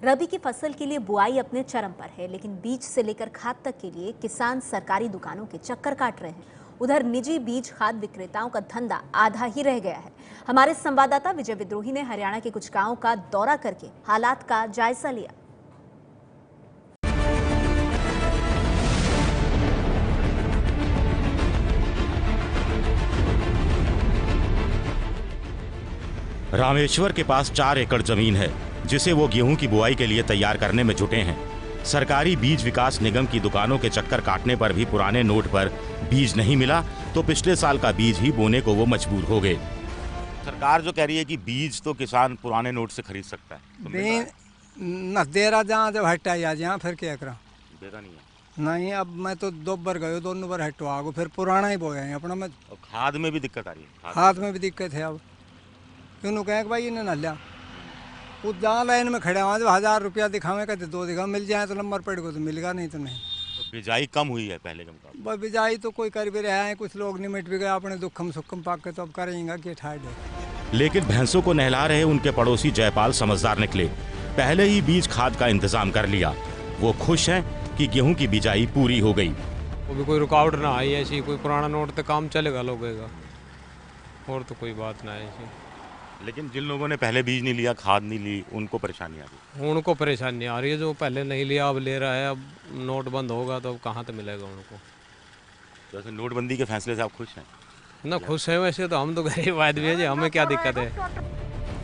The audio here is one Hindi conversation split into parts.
रबी की फसल के लिए बुआई अपने चरम पर है, लेकिन बीज से लेकर खाद तक के लिए किसान सरकारी दुकानों के चक्कर काट रहे हैं। उधर निजी बीज खाद विक्रेताओं का धंधा आधा ही रह गया है। हमारे संवाददाता विजय विद्रोही ने हरियाणा के कुछ गांवों का दौरा करके हालात का जायजा लिया। रामेश्वर के पास 4 एकड़ जमीन है, जिसे वो गेहूं की बुआई के लिए तैयार करने में जुटे हैं। सरकारी बीज विकास निगम की दुकानों के चक्कर काटने पर भी पुराने नोट पर बीज नहीं मिला, तो पिछले साल का बीज ही बोने को वो मजबूर हो गए। सरकार जो कह रही है कि बीज तो किसान पुराने नोट से खरीद सकता है, न दे रहा जहाँ जब हटाया जहाँ फिर क्या करा देता नहीं है। नहीं, अब मैं तो 2 बार गयो, दोनों बार हटवा गो, फिर पुराना ही बोया है अपना। मैं खाद में भी दिक्कत आ रही है, हाथ में भी दिक्कत है। अब क्यों कहें कि भाई इन्हें न लिया, वो जहाँ लाइन में खड़े हुआ जब 1000 रुपया दिखावे कहते 2 दिखा मिल जाए तो नंबर पड़ गो तो मिलेगा, नहीं तो नहीं। तो बिजाई कम हुई है पहले के मुकाबले। बस बिजाई तो कोई कर भी रहा है, कुछ लोग निमिट भी गए अपने दुखम सुखम पाक के, तो अब करेंगे कि ठाड़ दे। लेकिन भैंसों को नहला रहे उनके पड़ोसी जयपाल समझदार निकले। पहले ही बीज खाद का इंतजाम कर लिया। वो खुश हैं कि गेहूं की बिजाई पूरी हो गई। वो भी कोई रुकावट ना आई ऐसी, कोई पुराना नोट तो काम चलेगा लोगों का, और तो कोई बात ना है ऐसी। लेकिन जिन लोगों ने पहले बीज नहीं लिया, खाद नहीं ली, उनको परेशानी आ रही। उनको परेशानी आ रही है, जो पहले नहीं लिया अब ले रहा है। अब नोट बंद होगा तो अब कहाँ तो मिलेगा उनको। जैसे नोटबंदी के फैसले से आप खुश हैं? ना खुश है वैसे तो, हम तो गरीब आदमी है जी, हमें क्या दिक्कत है।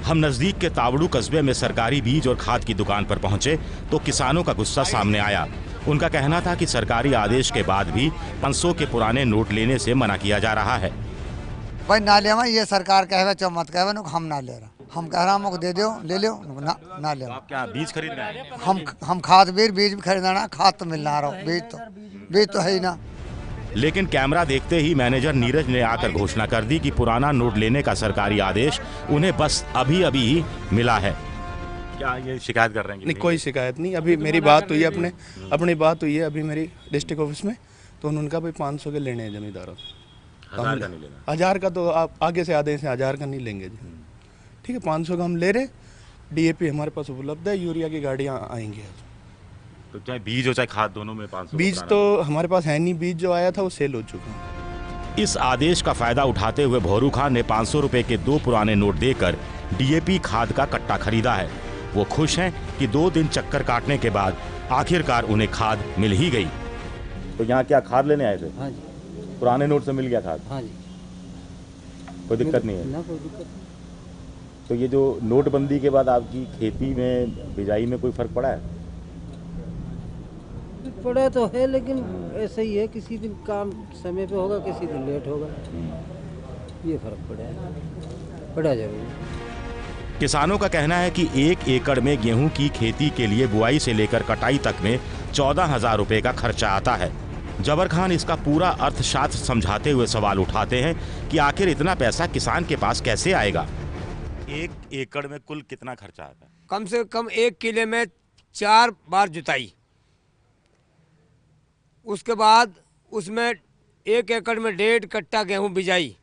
हम नजदीक के तावड़ू कस्बे में सरकारी बीज और खाद की दुकान पर पहुंचे तो किसानों का गुस्सा सामने आया। उनका कहना था कि सरकारी आदेश के बाद भी 500 के पुराने नोट लेने से मना किया जा रहा है। भाई ना ले, ये सरकार कहे चो मत कहे, हम ना ले रहा, हम कह रहा हमको दे दो, ले लो ना ले। आप क्या बीज खरीद रहे हैं? हम खाद बीज भी खरीदना, खाद तो मिलना रहा, बीज तो है ही ना। लेकिन कैमरा देखते ही मैनेजर नीरज ने आकर घोषणा कर दी कि पुराना नोट लेने का सरकारी आदेश उन्हें बस अभी ही मिला है। क्या ये शिकायत कर रहे हैं? नहीं, कोई शिकायत नहीं। अभी मेरी बात हुई है अपनी बात हुई है अभी मेरी डिस्ट्रिक्ट ऑफिस में, तो उन्होंने कहा भाई 500 के लेने हैं जमींदारों। 1000 का नहीं लेना। 1000 का तो आप आगे से आदेश है, 1000 का नहीं लेंगे जी। ठीक है, 500 का हम ले रहे। डीएपी हमारे पास उपलब्ध है, यूरिया की गाड़ियाँ आएंगी। तो चाहे बीज हो चाहे खाद, दोनों में 500। बीज तो हमारे पास है नहीं, बीज जो आया था वो सेल हो चुका। इस आदेश का फायदा उठाते हुए भोरू खान ने 500 रुपए के 2 पुराने नोट देकर डीएपी खाद का कट्टा खरीदा है। वो खुश हैं कि 2 दिन चक्कर काटने के बाद आखिरकार उन्हें खाद मिल ही गई। तो यहाँ क्या खाद लेने आए थे? हाँ जी। पुराने नोट से मिल गया खाद? हाँ जी। कोई दिक्कत नहीं है ना, कोई दिक्कत। तो ये जो नोटबंदी के बाद आपकी खेती में, बिजाई में कोई फर्क पड़ा है? पड़ा तो है, लेकिन ऐसे ही है, किसी दिन काम समय पे होगा, किसी दिन लेट होगा, ये फर्क पड़ा जरूर। किसानों का कहना है कि 1 एकड़ में गेहूं की खेती के लिए बुआई से लेकर कटाई तक में 14,000 रुपए का खर्चा आता है। जबर खान इसका पूरा अर्थशास्त्र समझाते हुए सवाल उठाते हैं कि आखिर इतना पैसा किसान के पास कैसे आएगा। 1 एकड़ में कुल कितना खर्चा आता है? कम से कम 1 किले में 4 बार जुताई, उसके बाद उसमें 1 एकड़ में 1.5 कट्टा गेहूं बिजाई,